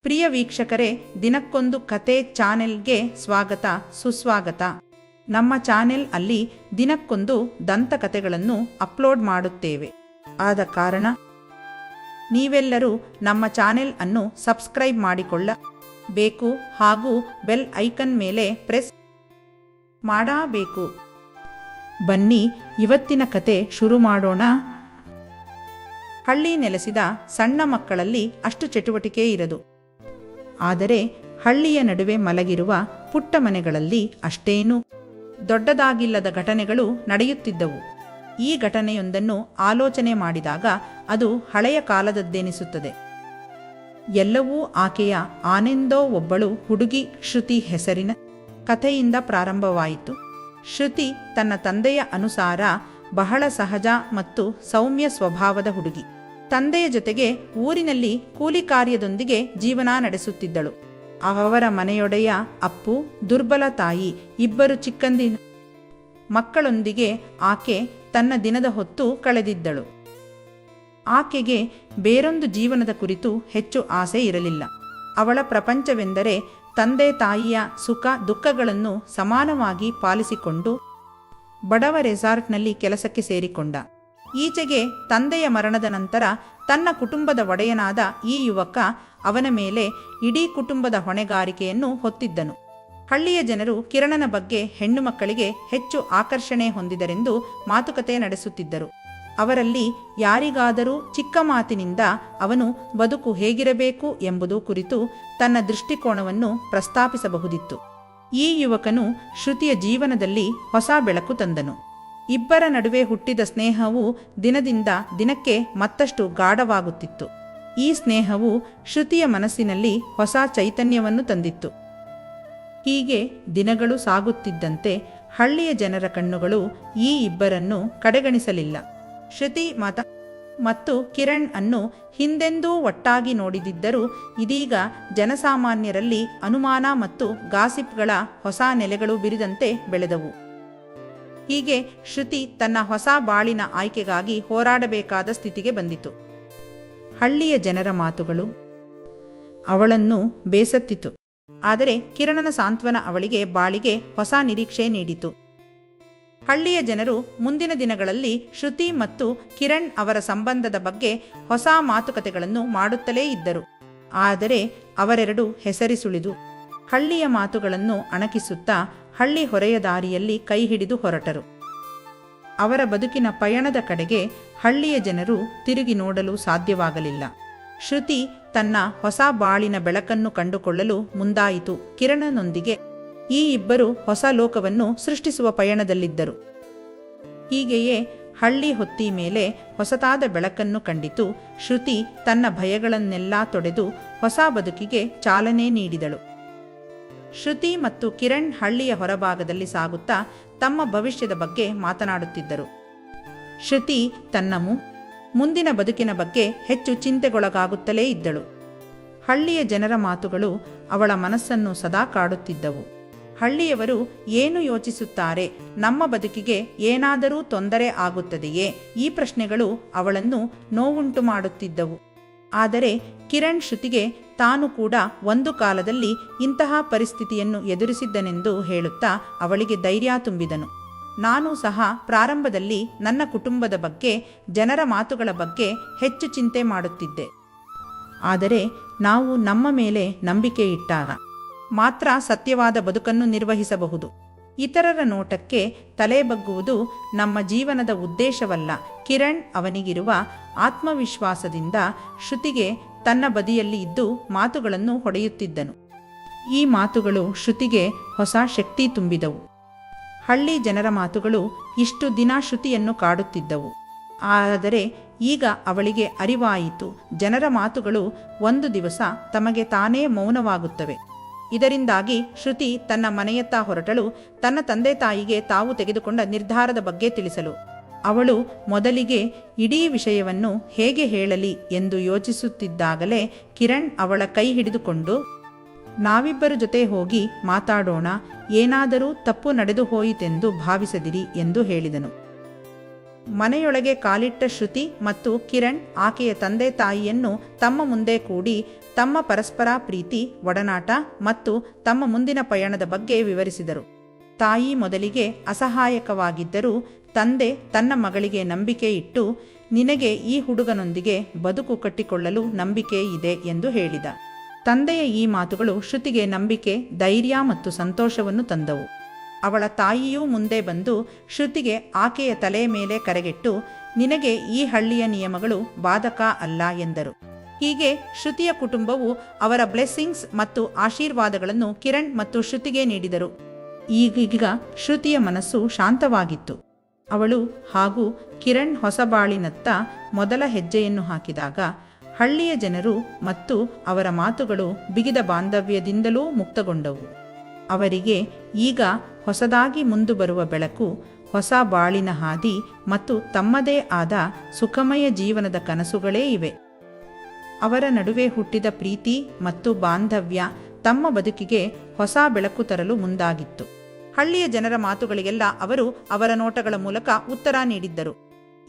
ಪ್ರಿಯ ವೀಕ್ಷಕರೇ, ದಿನಕ್ಕೊಂದು ಕತೆ ಚಾನೆಲ್ಗೆ ಸ್ವಾಗತ ಸುಸ್ವಾಗತ. ನಮ್ಮ ಚಾನೆಲ್ ಅಲ್ಲಿ ದಿನಕ್ಕೊಂದು ದಂತಕಥೆಗಳನ್ನು ಅಪ್ಲೋಡ್ ಮಾಡುತ್ತೇವೆ. ಆದ ಕಾರಣ ನೀವೆಲ್ಲರೂ ನಮ್ಮ ಚಾನೆಲ್ ಅನ್ನು ಸಬ್ಸ್ಕ್ರೈಬ್ ಮಾಡಿಕೊಳ್ಳಬೇಕು ಹಾಗೂ ಬೆಲ್ ಐಕನ್ ಮೇಲೆ ಪ್ರೆಸ್ ಮಾಡಬೇಕು. ಬನ್ನಿ ಇವತ್ತಿನ ಕತೆ ಶುರು ಮಾಡೋಣ. ಹಳ್ಳಿ ನೆಲೆಸಿದ ಸಣ್ಣ ಮಕ್ಕಳಲ್ಲಿ ಅಷ್ಟು ಚಟುವಟಿಕೆ ಇರದು. ಆದರೆ ಹಳ್ಳಿಯ ನಡುವೆ ಮಲಗಿರುವ ಪುಟ್ಟ ಮನೆಗಳಲ್ಲಿ ಅಷ್ಟೇನೂ ದೊಡ್ಡದಾಗಿಲ್ಲದ ಘಟನೆಗಳು ನಡೆಯುತ್ತಿದ್ದವು. ಈ ಘಟನೆಯೊಂದನ್ನು ಆಲೋಚನೆ ಮಾಡಿದಾಗ ಅದು ಹಳೆಯ ಕಾಲದದ್ದೆನಿಸುತ್ತದೆ. ಎಲ್ಲವೂ ಆಕೆಯ ಆನೆಂದೋ ಒಬ್ಬಳು ಹುಡುಗಿ ಶ್ರುತಿ ಹೆಸರಿನ ಕಥೆಯಿಂದ ಪ್ರಾರಂಭವಾಯಿತು. ಶ್ರುತಿ ತನ್ನ ತಂದೆಯ ಅನುಸಾರ ಬಹಳ ಸಹಜ ಮತ್ತು ಸೌಮ್ಯ ಸ್ವಭಾವದ ಹುಡುಗಿ. ತಂದೆಯ ಜೊತೆಗೆ ಊರಿನಲ್ಲಿ ಕೂಲಿ ಕಾರ್ಯದೊಂದಿಗೆ ಜೀವನ ನಡೆಸುತ್ತಿದ್ದಳು. ಅವರ ಮನೆಯೊಡೆಯ ಅಪ್ಪು, ದುರ್ಬಲ ತಾಯಿ, ಇಬ್ಬರು ಚಿಕ್ಕಂದಿನ ಮಕ್ಕಳೊಂದಿಗೆ ಆಕೆ ತನ್ನ ದಿನದ ಹೊತ್ತು ಕಳೆದಿದ್ದಳು. ಆಕೆಗೆ ಬೇರೊಂದು ಜೀವನದ ಕುರಿತು ಹೆಚ್ಚು ಆಸೆ ಇರಲಿಲ್ಲ. ಅವಳ ಪ್ರಪಂಚವೆಂದರೆ ತಂದೆ ತಾಯಿಯ ಸುಖ ದುಃಖಗಳನ್ನು ಸಮಾನವಾಗಿ ಪಾಲಿಸಿಕೊಂಡು ಬಡವ ರೆಸಾರ್ಟ್ನಲ್ಲಿ ಕೆಲಸಕ್ಕೆ ಸೇರಿಕೊಂಡ. ಈಚೆಗೆ ತಂದೆಯ ಮರಣದ ನಂತರ ತನ್ನ ಕುಟುಂಬದ ಒಡೆಯನಾದ ಈ ಯುವಕ ಅವನ ಮೇಲೆ ಇಡೀ ಕುಟುಂಬದ ಹೊಣೆಗಾರಿಕೆಯನ್ನು ಹೊತ್ತಿದ್ದನು. ಹಳ್ಳಿಯ ಜನರು ಕಿರಣನ ಬಗ್ಗೆ ಹೆಣ್ಣು ಮಕ್ಕಳಿಗೆ ಹೆಚ್ಚು ಆಕರ್ಷಣೆ ಹೊಂದಿದರೆಂದು ಮಾತುಕತೆ ನಡೆಸುತ್ತಿದ್ದರು. ಅವರಲ್ಲಿ ಯಾರಿಗಾದರೂ ಚಿಕ್ಕ ಮಾತಿನಿಂದ ಅವನು ಬದುಕು ಹೇಗಿರಬೇಕು ಎಂಬುದು ಕುರಿತು ತನ್ನ ದೃಷ್ಟಿಕೋನವನ್ನು ಪ್ರಸ್ತಾಪಿಸಬಹುದಿತ್ತು. ಈ ಯುವಕನು ಶ್ರುತಿಯ ಜೀವನದಲ್ಲಿ ಹೊಸ ಬೆಳಕು ತಂದನು. ಇಬ್ಬರ ನಡುವೆ ಹುಟ್ಟಿದ ಸ್ನೇಹವು ದಿನದಿಂದ ದಿನಕ್ಕೆ ಮತ್ತಷ್ಟು ಗಾಢವಾಗುತ್ತಿತ್ತು. ಈ ಸ್ನೇಹವು ಶ್ರುತಿಯ ಮನಸ್ಸಿನಲ್ಲಿ ಹೊಸ ಚೈತನ್ಯವನ್ನು ತಂದಿತ್ತು. ಹೀಗೆ ದಿನಗಳು ಸಾಗುತ್ತಿದ್ದಂತೆ ಹಳ್ಳಿಯ ಜನರ ಕಣ್ಣುಗಳು ಈ ಇಬ್ಬರನ್ನು ಕಡೆಗಣಿಸಲಿಲ್ಲ. ಶ್ರುತಿ ಮತ್ತು ಕಿರಣ್ ಅನ್ನು ಹಿಂದೆಂದೂ ಒಟ್ಟಾಗಿ ನೋಡಿದಿದ್ದರೂ ಇದೀಗ ಜನಸಾಮಾನ್ಯರಲ್ಲಿ ಅನುಮಾನ ಮತ್ತು ಗಾಸಿಪ್ಗಳ ಹೊಸ ನೆಲೆಗಳು ಬಿರಿದಂತೆ ಬೆಳೆದವು. ಹೀಗೆ ಶ್ರುತಿ ತನ್ನ ಹೊಸ ಬಾಳಿನ ಆಯ್ಕೆಗಾಗಿ ಹೋರಾಡಬೇಕಾದ ಸ್ಥಿತಿಗೆ ಬಂದಿತು. ಹಳ್ಳಿಯ ಜನರ ಮಾತುಗಳು ಅವಳನ್ನು ಬೇಸತ್ತಿತು. ಆದರೆ ಕಿರಣನ ಸಾಂತ್ವನ ಅವಳಿಗೆ ಬಾಳಿಗೆ ಹೊಸ ನಿರೀಕ್ಷೆ ನೀಡಿತು. ಹಳ್ಳಿಯ ಜನರು ಮುಂದಿನ ದಿನಗಳಲ್ಲಿ ಶ್ರುತಿ ಮತ್ತು ಕಿರಣ್ ಅವರ ಸಂಬಂಧದ ಬಗ್ಗೆ ಹೊಸ ಮಾತುಕತೆಗಳನ್ನು ಮಾಡುತ್ತಲೇ ಇದ್ದರು. ಆದರೆ ಅವರೆರಡು ಹೆಸರಿಸುಳಿದು ಹಳ್ಳಿಯ ಮಾತುಗಳನ್ನು ಅಣಕಿಸುತ್ತಾ ಹಳ್ಳಿ ಹೊರೆಯ ದಾರಿಯಲ್ಲಿ ಕೈ ಹಿಡಿದು ಹೊರಟರು. ಅವರ ಬದುಕಿನ ಪಯಣದ ಕಡೆಗೆ ಹಳ್ಳಿಯ ಜನರು ತಿರುಗಿ ನೋಡಲು ಸಾಧ್ಯವಾಗಲಿಲ್ಲ. ಶ್ರುತಿ ತನ್ನ ಹೊಸ ಬಾಳಿನ ಬೆಳಕನ್ನು ಕಂಡುಕೊಳ್ಳಲು ಮುಂದಾಯಿತು. ಕಿರಣನೊಂದಿಗೆ ಈ ಇಬ್ಬರು ಹೊಸ ಲೋಕವನ್ನು ಸೃಷ್ಟಿಸುವ ಪಯಣದಲ್ಲಿದ್ದರು. ಹೀಗೆಯೇ ಹಳ್ಳಿ ಹೊತ್ತಿ ಮೇಲೆ ಹೊಸತಾದ ಬೆಳಕನ್ನು ಕಂಡಿತು. ಶ್ರುತಿ ತನ್ನ ಭಯಗಳನ್ನೆಲ್ಲ ತೊಡೆದು ಹೊಸ ಬದುಕಿಗೆ ಚಾಲನೆ ನೀಡಿದಳು. ಶ್ರುತಿ ಮತ್ತು ಕಿರಣ್ ಹಳ್ಳಿಯ ಹೊರಭಾಗದಲ್ಲಿ ಸಾಗುತ್ತಾ ತಮ್ಮ ಭವಿಷ್ಯದ ಬಗ್ಗೆ ಮಾತನಾಡುತ್ತಿದ್ದರು. ಶ್ರುತಿ ತನ್ನ ಮುಂದಿನ ಬದುಕಿನ ಬಗ್ಗೆ ಹೆಚ್ಚು ಚಿಂತೆಗೊಳಗಾಗುತ್ತಲೇ ಇದ್ದಳು. ಹಳ್ಳಿಯ ಜನರ ಮಾತುಗಳು ಅವಳ ಮನಸ್ಸನ್ನು ಸದಾ ಕಾಡುತ್ತಿದ್ದವು. ಹಳ್ಳಿಯವರು ಏನು ಯೋಚಿಸುತ್ತಾರೆ, ನಮ್ಮ ಬದುಕಿಗೆ ಏನಾದರೂ ತೊಂದರೆ ಆಗುತ್ತದೆಯೇ, ಈ ಪ್ರಶ್ನೆಗಳು ಅವಳನ್ನು ನೋವುಂಟು ಮಾಡುತ್ತಿದ್ದವು. ಆದರೆ ಕಿರಣ್ ಶ್ರುತಿಗೆ ತಾನು ಕೂಡ ಒಂದು ಕಾಲದಲ್ಲಿ ಇಂತಹ ಪರಿಸ್ಥಿತಿಯನ್ನು ಎದುರಿಸಿದ್ದನೆಂದು ಹೇಳುತ್ತಾ ಅವಳಿಗೆ ಧೈರ್ಯ ತುಂಬಿದನು. ನಾನು ಸಹ ಪ್ರಾರಂಭದಲ್ಲಿ ನನ್ನ ಕುಟುಂಬದ ಬಗ್ಗೆ, ಜನರ ಮಾತುಗಳ ಬಗ್ಗೆ ಹೆಚ್ಚು ಚಿಂತೆ ಮಾಡುತ್ತಿದ್ದೆ. ಆದರೆ ನಾವು ನಮ್ಮ ಮೇಲೆ ನಂಬಿಕೆ ಇಟ್ಟಾಗ ಮಾತ್ರ ಸತ್ಯವಾದ ಬದುಕನ್ನು ನಿರ್ವಹಿಸಬಹುದು. ಇತರರ ನೋಟಕ್ಕೆ ತಲೆ ಬಗ್ಗುವುದು ನಮ್ಮ ಜೀವನದ ಉದ್ದೇಶವಲ್ಲ. ಕಿರಣ್ ಅವನಿಗಿರುವ ಆತ್ಮವಿಶ್ವಾಸದಿಂದ ಶ್ರುತಿಗೆ ತನ್ನ ಬದಿಯಲ್ಲಿ ಇದ್ದು ಮಾತುಗಳನ್ನು ಹೊಡೆಯುತ್ತಿದ್ದನು. ಈ ಮಾತುಗಳು ಶ್ರುತಿಗೆ ಹೊಸ ಶಕ್ತಿ ತುಂಬಿದವು. ಹಳ್ಳಿ ಜನರ ಮಾತುಗಳು ಇಷ್ಟು ದಿನ ಶ್ರುತಿಯನ್ನು ಕಾಡುತ್ತಿದ್ದವು. ಆದರೆ ಈಗ ಅವಳಿಗೆ ಅರಿವಾಯಿತು, ಜನರ ಮಾತುಗಳು ಒಂದು ದಿವಸ ತಮಗೆ ತಾನೇ ಮೌನವಾಗುತ್ತವೆ. ಇದರಿಂದಾಗಿ ಶ್ರುತಿ ತನ್ನ ಮನೆಯತ್ತ ಹೊರಟಳು, ತನ್ನ ತಂದೆ ತಾಯಿಗೆ ತಾವು ತೆಗೆದುಕೊಂಡ ನಿರ್ಧಾರದ ಬಗ್ಗೆ ತಿಳಿಸಲು. ಅವಳು ಮೊದಲಿಗೆ ಇಡೀ ವಿಷಯವನ್ನು ಹೇಗೆ ಹೇಳಲಿ ಎಂದು ಯೋಚಿಸುತ್ತಿದ್ದಾಗಲೇ ಕಿರಣ್ ಅವಳ ಕೈ ಹಿಡಿದುಕೊಂಡು, ನಾವಿಬ್ಬರ ಜೊತೆ ಹೋಗಿ ಮಾತಾಡೋಣ, ಏನಾದರೂ ತಪ್ಪು ನಡೆದು ಹೋಯಿತೆಂದು ಭಾವಿಸದಿರಿ ಎಂದು ಹೇಳಿದನು. ಮನೆಯೊಳಗೆ ಕಾಲಿಟ್ಟ ಶ್ರುತಿ ಮತ್ತು ಕಿರಣ್ ಆಕೆಯ ತಂದೆ ತಾಯಿಯನ್ನು ತಮ್ಮ ಮುಂದೆ ಕೂಡಿ ತಮ್ಮ ಪರಸ್ಪರ ಪ್ರೀತಿ, ಒಡನಾಟ ಮತ್ತು ತಮ್ಮ ಮುಂದಿನ ಪಯಣದ ಬಗ್ಗೆ ವಿವರಿಸಿದರು. ತಾಯಿ ಮೊದಲಿಗೆ ಅಸಹಾಯಕವಾಗಿದ್ದರೂ ತಂದೆ ತನ್ನ ಮಗಳಿಗೆ ನಂಬಿಕೆ ಇಟ್ಟು, ನಿನಗೆ ಈ ಹುಡುಗನೊಂದಿಗೆ ಬದುಕು ಕಟ್ಟಿಕೊಳ್ಳಲು ನಂಬಿಕೆ ಇದೆ ಎಂದು ಹೇಳಿದ. ತಂದೆಯ ಈ ಮಾತುಗಳು ಶ್ರುತಿಗೆ ನಂಬಿಕೆ, ಧೈರ್ಯ ಮತ್ತು ಸಂತೋಷವನ್ನು ತಂದವು. ಅವಳ ತಾಯಿಯೂ ಮುಂದೆ ಬಂದು ಶ್ರುತಿಗೆ ಆಕೆಯ ತಲೆಯ ಮೇಲೆ ಕರೆಗೆಟ್ಟು, ನಿನಗೆ ಈ ಹಳ್ಳಿಯ ನಿಯಮಗಳು ಬಾಧಕ ಅಲ್ಲ ಎಂದರು. ಹೀಗೆ ಶ್ರುತಿಯ ಕುಟುಂಬವು ಅವರ ಬ್ಲೆಸ್ಸಿಂಗ್ಸ್ ಮತ್ತು ಆಶೀರ್ವಾದಗಳನ್ನು ಕಿರಣ್ ಮತ್ತು ಶ್ರುತಿಗೆ ನೀಡಿದರು. ಈಗೀಗ ಶ್ರುತಿಯ ಮನಸ್ಸು ಶಾಂತವಾಗಿತ್ತು. ಅವಳು ಹಾಗೂ ಕಿರಣ್ ಹೊಸಬಾಳಿನತ್ತ ಮೊದಲ ಹೆಜ್ಜೆಯನ್ನು ಹಾಕಿದಾಗ ಹಳ್ಳಿಯ ಜನರು ಮತ್ತು ಅವರ ಮಾತುಗಳು ಬಿಗಿದ ಬಾಂಧವ್ಯದಿಂದಲೂ ಮುಕ್ತಗೊಂಡವು. ಅವರಿಗೆ ಈಗ ಹೊಸದಾಗಿ ಮುಂದು ಬರುವ ಬೆಳಕು, ಹೊಸ ಬಾಳಿನ ಹಾದಿ ಮತ್ತು ತಮ್ಮದೇ ಆದ ಸುಖಮಯ ಜೀವನದ ಕನಸುಗಳೇ ಇವೆ. ಅವರ ನಡುವೆ ಹುಟ್ಟಿದ ಪ್ರೀತಿ ಮತ್ತು ಬಾಂಧವ್ಯ ತಮ್ಮ ಬದುಕಿಗೆ ಹೊಸ ಬೆಳಕು ತರಲು ಮುಂದಾಗಿತ್ತು. ಹಳ್ಳಿಯ ಜನರ ಮಾತುಗಳಿಗೆಲ್ಲ ಅವರು ಅವರ ನೋಟಗಳ ಮೂಲಕ ಉತ್ತರ ನೀಡಿದ್ದರು.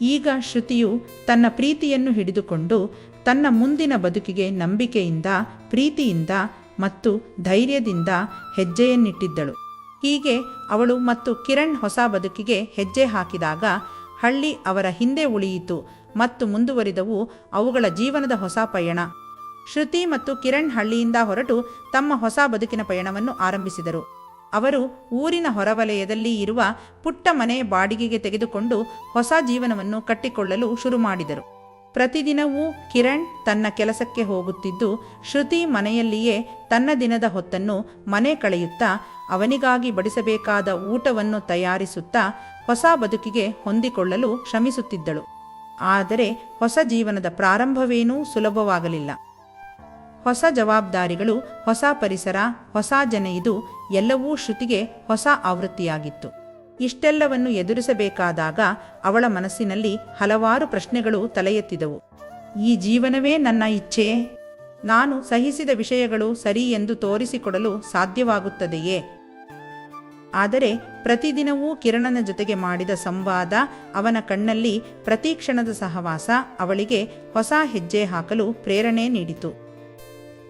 ಈಗ ಶ್ರುತಿಯು ತನ್ನ ಪ್ರೀತಿಯನ್ನು ಹಿಡಿದುಕೊಂಡು ತನ್ನ ಮುಂದಿನ ಬದುಕಿಗೆ ನಂಬಿಕೆಯಿಂದ, ಪ್ರೀತಿಯಿಂದ ಮತ್ತು ಧೈರ್ಯದಿಂದ ಹೆಜ್ಜೆಯನ್ನಿಟ್ಟಿದ್ದಳು. ಹೀಗೆ ಅವಳು ಮತ್ತು ಕಿರಣ್ ಹೊಸ ಬದುಕಿಗೆ ಹೆಜ್ಜೆ ಹಾಕಿದಾಗ ಹಳ್ಳಿ ಅವರ ಹಿಂದೆ ಉಳಿಯಿತು ಮತ್ತು ಮುಂದುವರಿದವು ಅವುಗಳ ಜೀವನದ ಹೊಸ ಪಯಣ. ಶ್ರುತಿ ಮತ್ತು ಕಿರಣ್ ಹಳ್ಳಿಯಿಂದ ಹೊರಟು ತಮ್ಮ ಹೊಸ ಬದುಕಿನ ಪಯಣವನ್ನು ಆರಂಭಿಸಿದರು. ಅವರು ಊರಿನ ಹೊರವಲಯದಲ್ಲಿ ಇರುವ ಪುಟ್ಟ ಮನೆ ಬಾಡಿಗೆಗೆ ತೆಗೆದುಕೊಂಡು ಹೊಸ ಜೀವನವನ್ನು ಕಟ್ಟಿಕೊಳ್ಳಲು ಶುರು ಮಾಡಿದರು. ಪ್ರತಿದಿನವೂ ಕಿರಣ್ ತನ್ನ ಕೆಲಸಕ್ಕೆ ಹೋಗುತ್ತಿದ್ದು, ಶ್ರುತಿ ಮನೆಯಲ್ಲಿಯೇ ತನ್ನ ದಿನದ ಹೊತ್ತನ್ನು ಮನೆ ಕಳೆಯುತ್ತಾ ಅವನಿಗಾಗಿ ಬಡಿಸಬೇಕಾದ ಊಟವನ್ನು ತಯಾರಿಸುತ್ತಾ ಹೊಸ ಬದುಕಿಗೆ ಹೊಂದಿಕೊಳ್ಳಲು ಶ್ರಮಿಸುತ್ತಿದ್ದಳು. ಆದರೆ ಹೊಸ ಜೀವನದ ಪ್ರಾರಂಭವೇನೂ ಸುಲಭವಾಗಲಿಲ್ಲ. ಹೊಸ ಜವಾಬ್ದಾರಿಗಳು, ಹೊಸ ಪರಿಸರ, ಹೊಸ ಜನ, ಇದು ಎಲ್ಲವೂ ಶ್ರುತಿಗೆ ಹೊಸ ಆವೃತ್ತಿಯಾಗಿತ್ತು. ಇಷ್ಟೆಲ್ಲವನ್ನು ಎದುರಿಸಬೇಕಾದಾಗ ಅವಳ ಮನಸ್ಸಿನಲ್ಲಿ ಹಲವಾರು ಪ್ರಶ್ನೆಗಳು ತಲೆ ಎತ್ತಿದವು. ಈ ಜೀವನವೇ ನನ್ನ ಇಚ್ಛೆಯೇ? ನಾನು ಸಹಿಸಿದ ವಿಷಯಗಳು ಸರಿ ಎಂದು ತೋರಿಸಿಕೊಡಲು ಸಾಧ್ಯವಾಗುತ್ತದೆಯೇ? ಆದರೆ ಪ್ರತಿದಿನವೂ ಕಿರಣನ ಜೊತೆಗೆ ಮಾಡಿದ ಸಂವಾದ, ಅವನ ಕಣ್ಣಲ್ಲಿ ಪ್ರತಿಕ್ಷಣದ ಸಹವಾಸ ಅವಳಿಗೆ ಹೊಸ ಹೆಜ್ಜೆ ಹಾಕಲು ಪ್ರೇರಣೆ ನೀಡಿತು.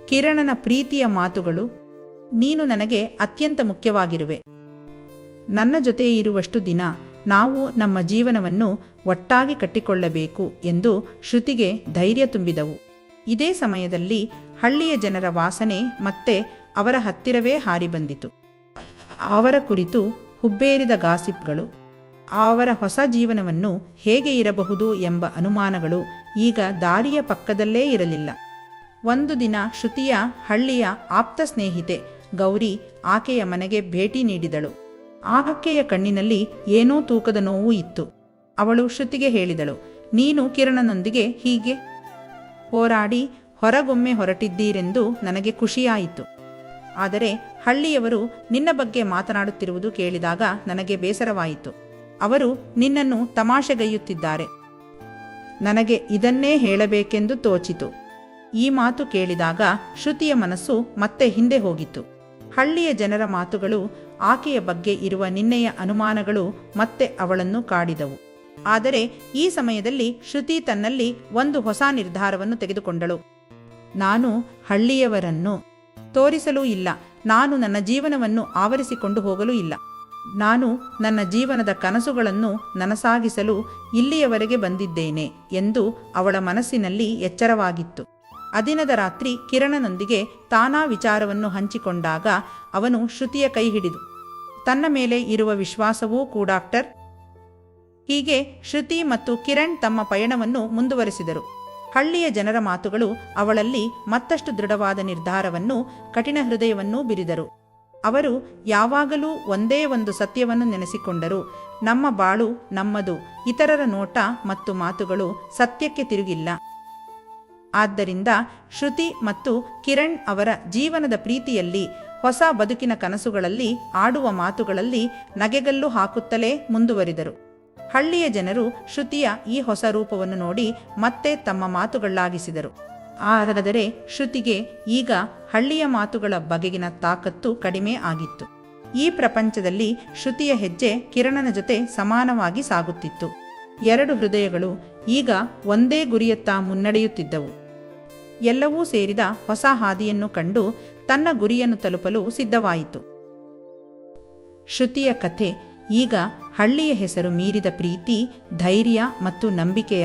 ಕಿರಣನ ಪ್ರೀತಿಯ ಮಾತುಗಳು, ನೀನು ನನಗೆ ಅತ್ಯಂತ ಮುಖ್ಯವಾಗಿರುವೆ. ನನ್ನ ಜೊತೆ ಇರುವಷ್ಟು ದಿನ ನಾವು ನಮ್ಮ ಜೀವನವನ್ನು ಒಟ್ಟಾಗಿ ಕಟ್ಟಿಕೊಳ್ಳಬೇಕು ಎಂದು ಶ್ರುತಿಗೆ ಧೈರ್ಯ ತುಂಬಿದವು. ಇದೇ ಸಮಯದಲ್ಲಿ ಹಳ್ಳಿಯ ಜನರ ವಾಸನೆ ಮತ್ತೆ ಅವರ ಹತ್ತಿರವೇ ಹಾರಿ ಬಂದಿತು. ಅವರ ಕುರಿತು ಹುಬ್ಬೇರಿದ ಗಾಸಿಪ್ಗಳು, ಅವರ ಹೊಸ ಜೀವನವನ್ನು ಹೇಗೆ ಇರಬಹುದು ಎಂಬ ಅನುಮಾನಗಳು ಈಗ ದಾರಿಯ ಪಕ್ಕದಲ್ಲೇ ಇರಲಿಲ್ಲ. ಒಂದು ದಿನ ಶ್ರುತಿಯ ಹಳ್ಳಿಯ ಆಪ್ತ ಸ್ನೇಹಿತೆ ಗೌರಿ ಆಕೆಯ ಮನೆಗೆ ಭೇಟಿ ನೀಡಿದಳು. ಆಕೆಯ ಕಣ್ಣಿನಲ್ಲಿ ಏನೋ ತೂಕದ ನೋವು ಇತ್ತು. ಅವಳು ಶ್ರುತಿಗೆ ಹೇಳಿದಳು, ನೀನು ಕಿರಣನೊಂದಿಗೆ ಹೀಗೆ ಹೋರಾಡಿ ಹೊರಗೊಮ್ಮೆ ಹೊರಟಿದ್ದೀರೆಂದು ನನಗೆ ಖುಷಿಯಾಯಿತು. ಆದರೆ ಹಳ್ಳಿಯವರು ನಿನ್ನ ಬಗ್ಗೆ ಮಾತನಾಡುತ್ತಿರುವುದು ಕೇಳಿದಾಗ ನನಗೆ ಬೇಸರವಾಯಿತು. ಅವರು ನಿನ್ನನ್ನು ತಮಾಷೆಗೈಯುತ್ತಿದ್ದಾರೆ. ನನಗೆ ಇದನ್ನೇ ಹೇಳಬೇಕೆಂದು ತೋಚಿತು. ಈ ಮಾತು ಕೇಳಿದಾಗ ಶ್ರುತಿಯ ಮನಸ್ಸು ಮತ್ತೆ ಹಿಂದೆ ಹೋಗಿತ್ತು. ಹಳ್ಳಿಯ ಜನರ ಮಾತುಗಳು, ಆಕೆಯ ಬಗ್ಗೆ ಇರುವ ನಿನ್ನೆಯ ಅನುಮಾನಗಳು ಮತ್ತೆ ಅವಳನ್ನು ಕಾಡಿದವು. ಆದರೆ ಈ ಸಮಯದಲ್ಲಿ ಶ್ರುತಿ ತನ್ನಲ್ಲಿ ಒಂದು ಹೊಸ ನಿರ್ಧಾರವನ್ನು ತೆಗೆದುಕೊಂಡಳು. ನಾನು ಹಳ್ಳಿಯವರನ್ನು ತೋರಿಸಲೂ ಇಲ್ಲ, ನಾನು ನನ್ನ ಜೀವನವನ್ನು ಆವರಿಸಿಕೊಂಡು ಹೋಗಲೂ ಇಲ್ಲ. ನಾನು ನನ್ನ ಜೀವನದ ಕನಸುಗಳನ್ನು ನನಸಾಗಿಸಲು ಇಲ್ಲಿಯವರೆಗೆ ಬಂದಿದ್ದೇನೆ ಎಂದು ಅವಳ ಮನಸ್ಸಿನಲ್ಲಿ ಎಚ್ಚರವಾಗಿತ್ತು. ಅದಿನದ ರಾತ್ರಿ ಕಿರಣನೊಂದಿಗೆ ತಾನಾ ವಿಚಾರವನ್ನು ಹಂಚಿಕೊಂಡಾಗ ಅವನು ಶ್ರುತಿಯ ಕೈ ಹಿಡಿದು, ತನ್ನ ಮೇಲೆ ಇರುವ ವಿಶ್ವಾಸವೂ ಕೂಡಾಕ್ಟರ್. ಹೀಗೆ ಶ್ರುತಿ ಮತ್ತು ಕಿರಣ್ ತಮ್ಮ ಪಯಣವನ್ನು ಮುಂದುವರೆಸಿದರು. ಹಳ್ಳಿಯ ಜನರ ಮಾತುಗಳು ಅವಳಲ್ಲಿ ಮತ್ತಷ್ಟು ದೃಢವಾದ ನಿರ್ಧಾರವನ್ನು, ಕಠಿಣ ಹೃದಯವನ್ನೂ ಬಿರಿದರು. ಅವರು ಯಾವಾಗಲೂ ಒಂದೇ ಒಂದು ಸತ್ಯವನ್ನು ನೆನೆಸಿಕೊಂಡರು, ನಮ್ಮ ಬಾಳು ನಮ್ಮದು, ಇತರರ ನೋಟ ಮತ್ತು ಮಾತುಗಳು ಸತ್ಯಕ್ಕೆ ತಿರುಗಿಲ್ಲ. ಆದ್ದರಿಂದ ಶ್ರುತಿ ಮತ್ತು ಕಿರಣ್ ಅವರ ಜೀವನದ ಪ್ರೀತಿಯಲ್ಲಿ, ಹೊಸ ಬದುಕಿನ ಕನಸುಗಳಲ್ಲಿ, ಆಡುವ ಮಾತುಗಳಲ್ಲಿ ನಗೆಗಲ್ಲು ಹಾಕುತ್ತಲೇ ಮುಂದುವರಿದರು. ಹಳ್ಳಿಯ ಜನರು ಶ್ರುತಿಯ ಈ ಹೊಸ ರೂಪವನ್ನು ನೋಡಿ ಮತ್ತೆ ತಮ್ಮ ಮಾತುಗಳಾಗಿಸಿದರು. ಆದರೆ ಶ್ರುತಿಗೆ ಈಗ ಹಳ್ಳಿಯ ಮಾತುಗಳ ಬಗೆಗಿನ ತಾಕತ್ತು ಕಡಿಮೆ ಆಗಿತ್ತು. ಈ ಪ್ರಪಂಚದಲ್ಲಿ ಶ್ರುತಿಯ ಹೆಜ್ಜೆ ಕಿರಣನ ಜೊತೆ ಸಮಾನವಾಗಿ ಸಾಗುತ್ತಿತ್ತು. ಎರಡು ಹೃದಯಗಳು ಈಗ ಒಂದೇ ಗುರಿಯತ್ತ ಮುನ್ನಡೆಯುತ್ತಿದ್ದವು. ಎಲ್ಲವೂ ಸೇರಿದ ಹೊಸ ಹಾದಿಯನ್ನು ಕಂಡು ತನ್ನ ಗುರಿಯನ್ನು ತಲುಪಲು ಸಿದ್ಧವಾಯಿತು. ಶ್ರುತಿಯ ಕಥೆ ಈಗ ಹಳ್ಳಿಯ ಹೆಸರು ಮೀರಿದ ಪ್ರೀತಿ, ಧೈರ್ಯ ಮತ್ತು ನಂಬಿಕೆಯ